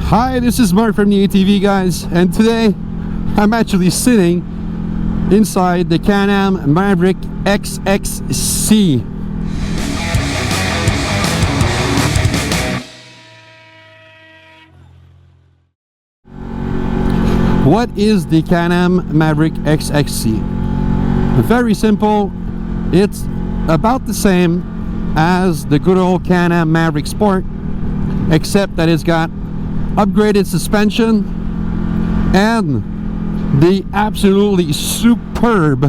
Hi, this is Marc from the ATV Guys, and today I'm actually sitting inside the Can-Am Maverick XXC. What is the Can-Am Maverick XXC? Very simple. It's about the same as the good old Can-Am Maverick Sport, except that it's got upgraded suspension and the absolutely superb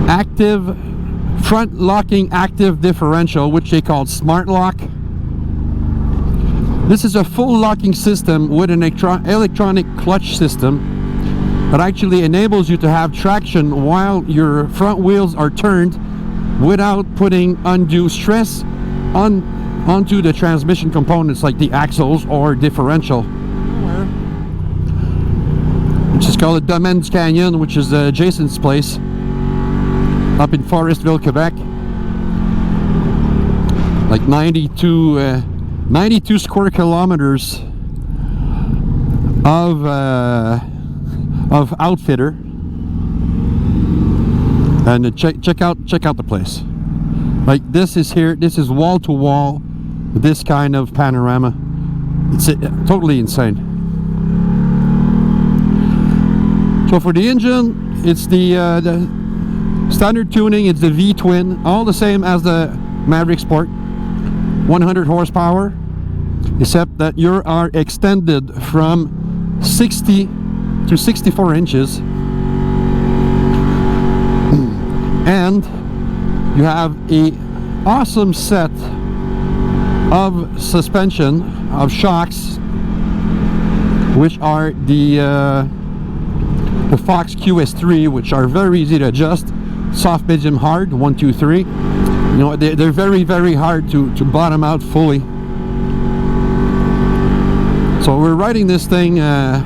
active front locking active differential, which they call Smart Lock. This is a full locking system with an electronic clutch system that actually enables you to have traction while your front wheels are turned without putting undue stress onto the transmission components like the axles or differential, which is called Domaines Canyon, which is Jason's place up in Forestville, Quebec. Like 92 square kilometers of outfitter, and check out the place. Like this is wall to wall, this kind of panorama. It's totally insane. So for the engine, it's the standard tuning. It's the V-twin, all the same as the Maverick Sport, 100 horsepower, except that you are extended from 60 to 64 inches, and you have a awesome set of suspension of shocks, which are the Fox QS3, which are very easy to adjust. Soft, medium, hard, 1, 2, 3. You know, they're very, very hard to bottom out fully. So we're riding this thing a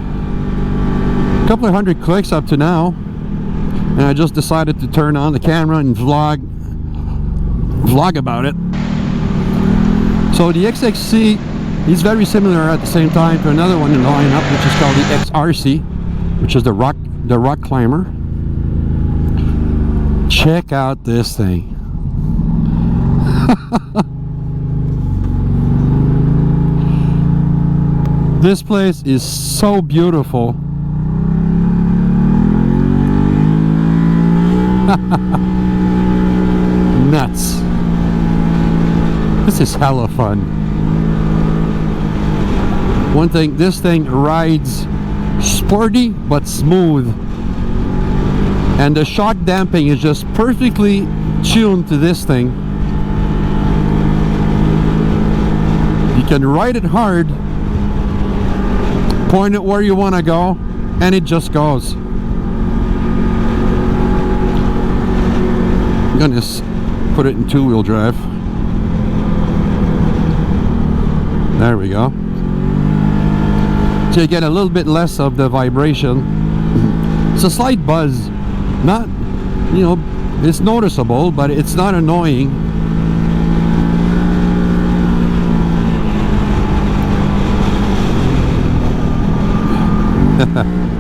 couple of hundred clicks up to now, and I just decided to turn on the camera and vlog about it. So the XXC is very similar at the same time to another one in the lineup, which is called the XRC, which is the rock climber. Check out this thing. This place is so beautiful. Nuts. This is hella fun. One thing, this thing rides sporty but smooth, and the shock damping is just perfectly tuned to this thing. You can ride it hard, point it where you want to go, and it just goes. I'm gonna put it in two-wheel drive. There we go. So you get a little bit less of the vibration. It's a slight buzz. Not, you know, it's noticeable, but it's not annoying.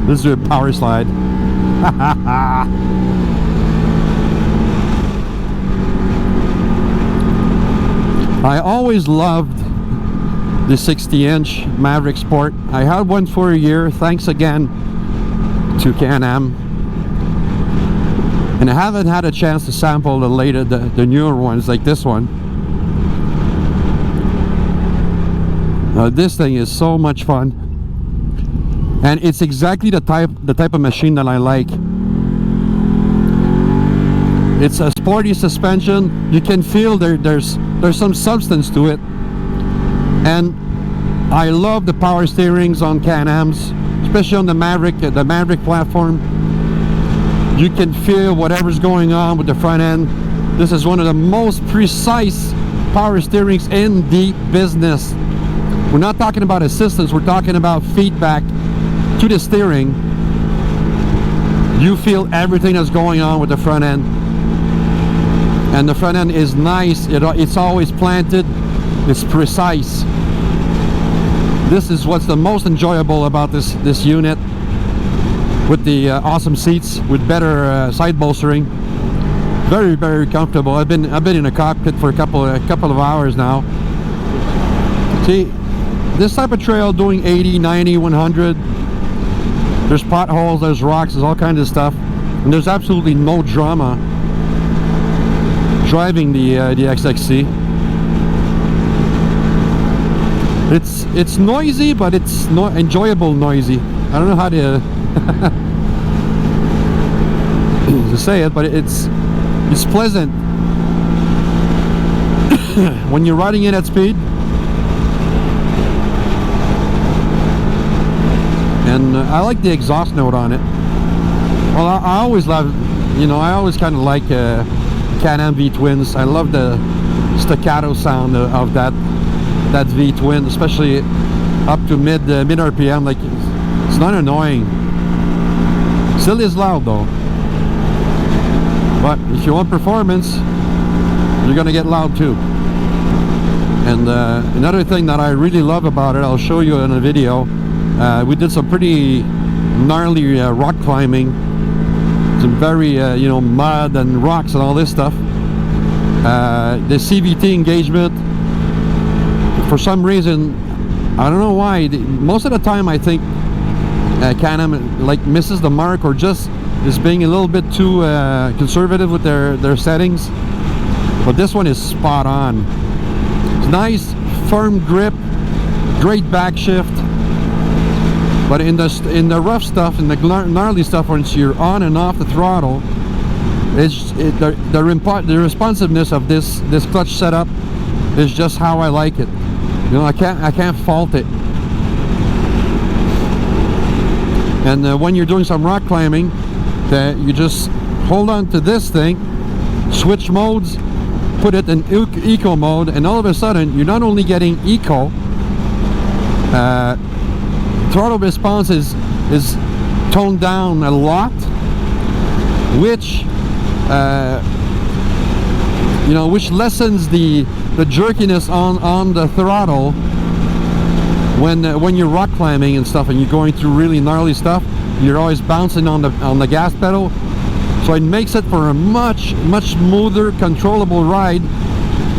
This is a power slide. I always loved the 60-inch Maverick Sport. I had one for a year, thanks again to Can-Am, and I haven't had a chance to sample the newer ones like this one. This thing is so much fun, and it's exactly the type of machine that I like. It's a sporty suspension. You can feel there's some substance to it, and I love the power steerings on Can-Ams, especially on the Maverick platform. You can feel whatever's going on with the front end. This is one of the most precise power steerings in the business. We're not talking about assistance, we're talking about feedback to the steering. You feel everything that's going on with the front end. And the front end is nice. It's always planted. It's precise. This is what's the most enjoyable about this unit, with the awesome seats with better side bolstering. Very, very comfortable. I've been in a cockpit for a couple of hours now. See, this type of trail doing 80, 90, 100. There's potholes, there's rocks, there's all kinds of stuff, and there's absolutely no drama driving the XXC. It's noisy, but it's not enjoyable noisy. I don't know how to to say it, but it's pleasant when you're riding it at speed. And I like the exhaust note on it. Well, I always love, you know, I always kind of like Can-Am V-twins. I love the staccato sound of that V-twin, especially up to mid RPM. Like, it's not annoying. Still is loud though. But if you want performance, you're gonna get loud too. And another thing that I really love about it, I'll show you in a video. We did some pretty gnarly rock climbing, some very you know, mud and rocks and all this stuff. The CVT engagement, for some reason, I don't know why, most of the time I think Can-Am like misses the mark, or just is being a little bit too conservative with their settings. But this one is spot on. It's nice, firm grip, great back shift. But in the rough stuff, in the gnarly stuff, once you're on and off the throttle, the responsiveness of this clutch setup is just how I like it. You know, I can't fault it. And when you're doing some rock climbing, you just hold on to this thing, switch modes, put it in eco mode, and all of a sudden you're not only getting eco, throttle response is toned down a lot, which you know, which lessens the jerkiness on the throttle when you're rock climbing and stuff, and you're going through really gnarly stuff. You're always bouncing on the gas pedal, so it makes it for a much smoother, controllable ride,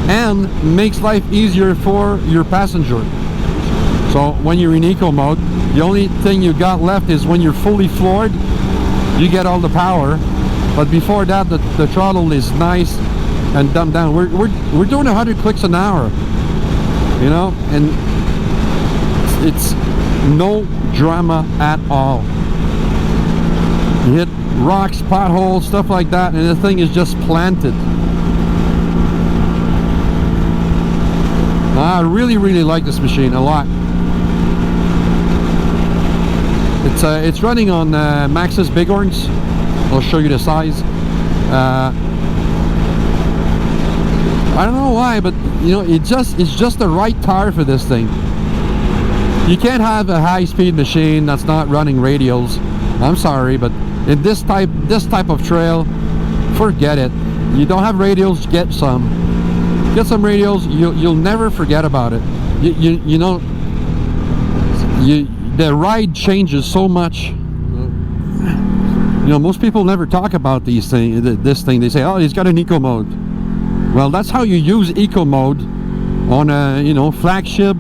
and makes life easier for your passenger. So when you're in eco mode, the only thing you got left is when you're fully floored, you get all the power. But before that, the throttle is nice and dumbed down. We're doing 100 clicks an hour, you know, and it's no drama at all. You hit rocks, potholes, stuff like that, and the thing is just planted. I really like this machine a lot. It's running on Maxxis Bighorns. I'll show you the size. I don't know why, but you know, it's just the right tire for this thing. You can't have a high-speed machine that's not running radials. I'm sorry, but in this type of trail, forget it. You don't have radials, get some radials. You'll never forget about it. You know, the ride changes so much. You know, most people never talk about this thing. They say, oh, he's got an eco mode. Well, that's how you use eco mode on a, you know, flagship.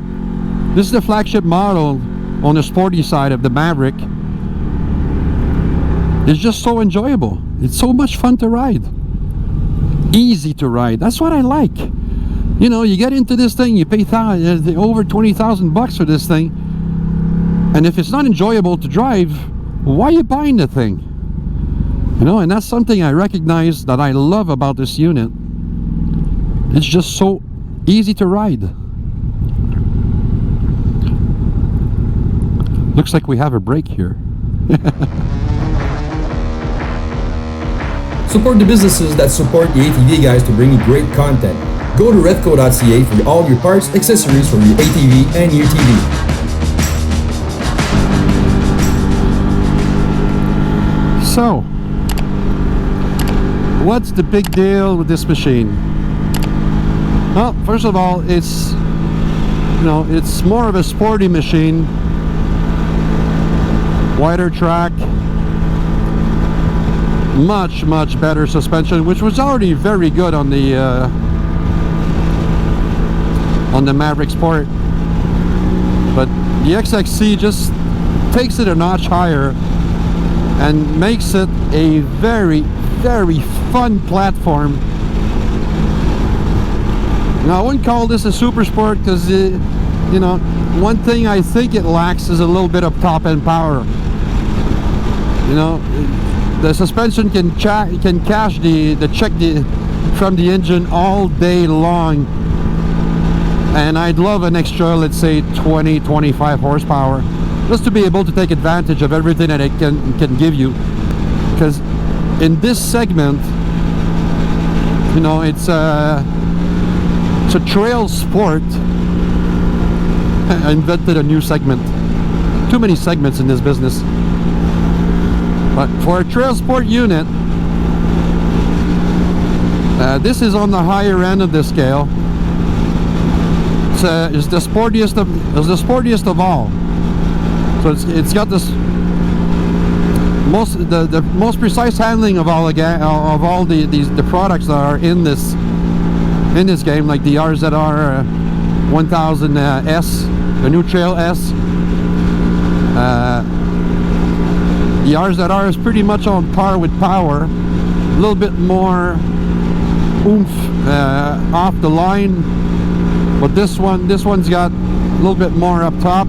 This is the flagship model on the sporty side of the Maverick. It's just so enjoyable. It's so much fun to ride. Easy to ride. That's what I like. You know, you get into this thing, you pay over 20,000 bucks for this thing, and if it's not enjoyable to drive, why are you buying the thing? You know, and that's something I recognize that I love about this unit. It's just so easy to ride. Looks like we have a break here. Support the businesses that support the ATV guys to bring you great content. Go to redco.ca for all your parts, accessories for your ATV and your TV. So, what's the big deal with this machine? Well, first of all, it's you know, it's more of a sporty machine. Wider track, much better suspension, which was already very good on the Maverick Sport, but the XXC just takes it a notch higher and makes it a very fun platform. Now, I wouldn't call this a super sport because, you know, one thing I think it lacks is a little bit of top-end power. You know, the suspension can cash the check from the engine all day long, and I'd love an extra, let's say 20-25 horsepower, just to be able to take advantage of everything that it can give you. Because in this segment, you know, it's a trail sport. I invented a new segment. Too many segments in this business. But for a trail sport unit, this is on the higher end of the scale. It's the sportiest of all. So it's got this the most precise handling of all the products that are in this game, like the RZR 1000S, the new Trail S. The RZR is pretty much on par with power, a little bit more oomph off the line, but this one's got a little bit more up top.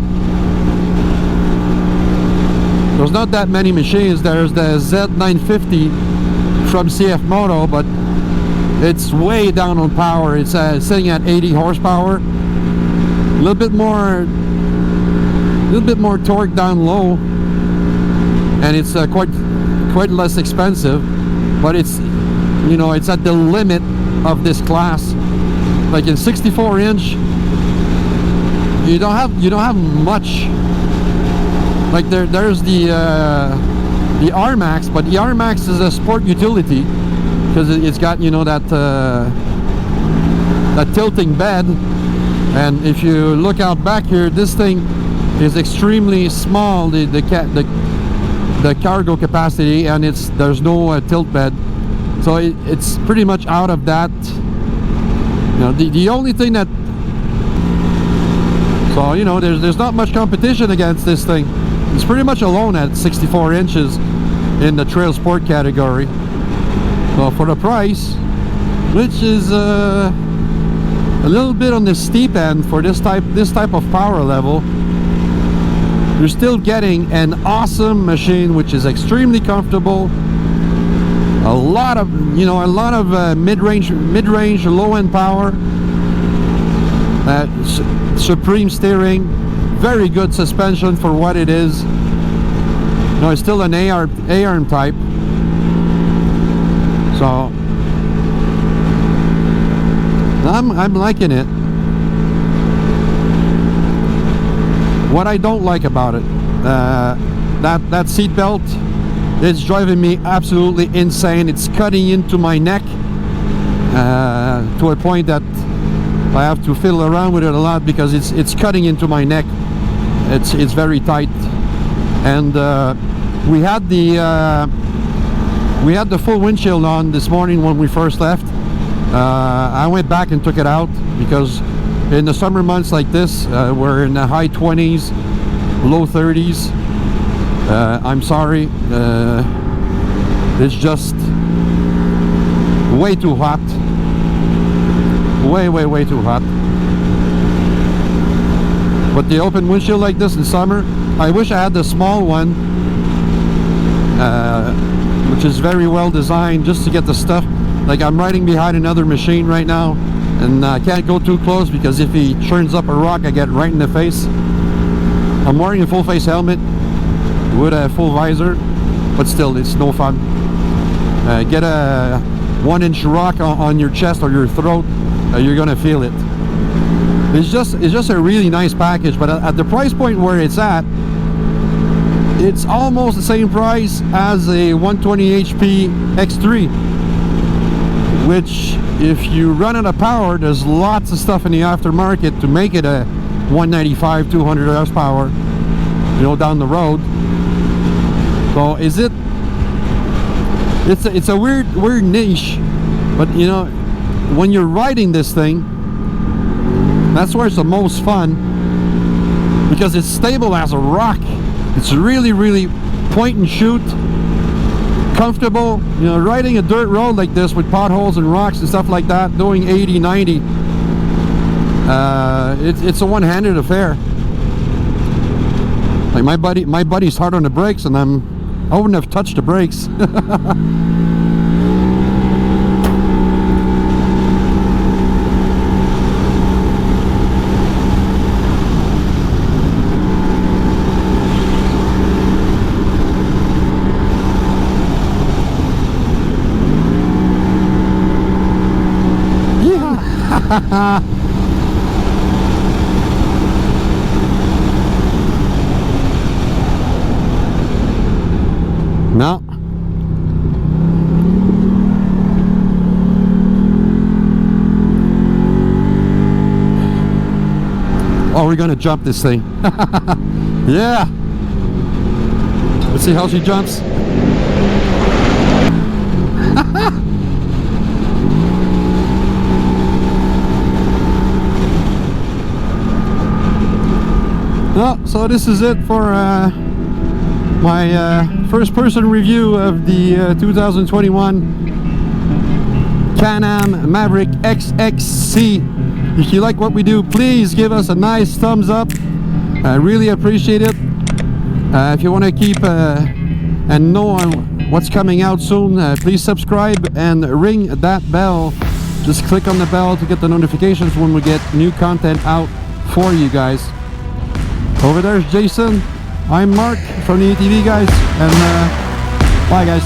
There's not that many machines. There's the Z950 from CF Moto, but it's way down on power. It's sitting at 80 horsepower, a little bit more torque down low, and it's quite less expensive, but it's, you know, it's at the limit of this class. Like in 64-inch, you don't have much. Like there's the R-Max, but the R-Max is a sport utility because it's got, you know, that tilting bed, and if you look out back here, this thing is extremely small, the cargo capacity, and there's no tilt bed, so it's pretty much out of that. You know, the only thing that, so, you know, there's not much competition against this thing. It's pretty much alone at 64 inches in the trail sport category. So for the price, which is a little bit on the steep end for this type of power level, you're still getting an awesome machine, which is extremely comfortable. A lot of mid-range, low-end power, supreme steering, very good suspension for what it is. No, it's still an A-arm type. So I'm liking it. What I don't like about it, that seat belt, it's driving me absolutely insane. It's cutting into my neck to a point that I have to fiddle around with it a lot because it's cutting into my neck. It's very tight, and we had the full windshield on this morning when we first left. I went back and took it out because in the summer months like this, we're in the high 20s, low 30s. I'm sorry, it's just way too hot, way too hot. But the open windshield like this in summer, I wish I had the small one, which is very well designed just to get the stuff. Like, I'm riding behind another machine right now, and I can't go too close because if he churns up a rock, I get right in the face. I'm wearing a full face helmet with a full visor, but still, it's no fun. Get a 1-inch rock on your chest or your throat, you're gonna feel it. It's just a really nice package, but at the price point where it's at, it's almost the same price as a 120 HP X3, which, if you run out of power, there's lots of stuff in the aftermarket to make it a 195, 200 horsepower, you know, down the road. So it's a weird niche, but you know, when you're riding this thing, that's where it's the most fun, because it's stable as a rock. It's really point and shoot, comfortable. You know, riding a dirt road like this with potholes and rocks and stuff like that, doing 80, 90, it's a one-handed affair. Like my buddy's hard on the brakes, and I wouldn't have touched the brakes. No. Oh, we're gonna jump this thing. Yeah. Let's see how she jumps. Oh, so this is it for my first-person review of the 2021 Can-Am Maverick XXC. If you like what we do, please give us a nice thumbs up. I really appreciate it. If you want to keep and know what's coming out soon, please subscribe and ring that bell. Just click on the bell to get the notifications when we get new content out for you guys. Over there's Jason. I'm Mark from the ATV Guys, and bye guys.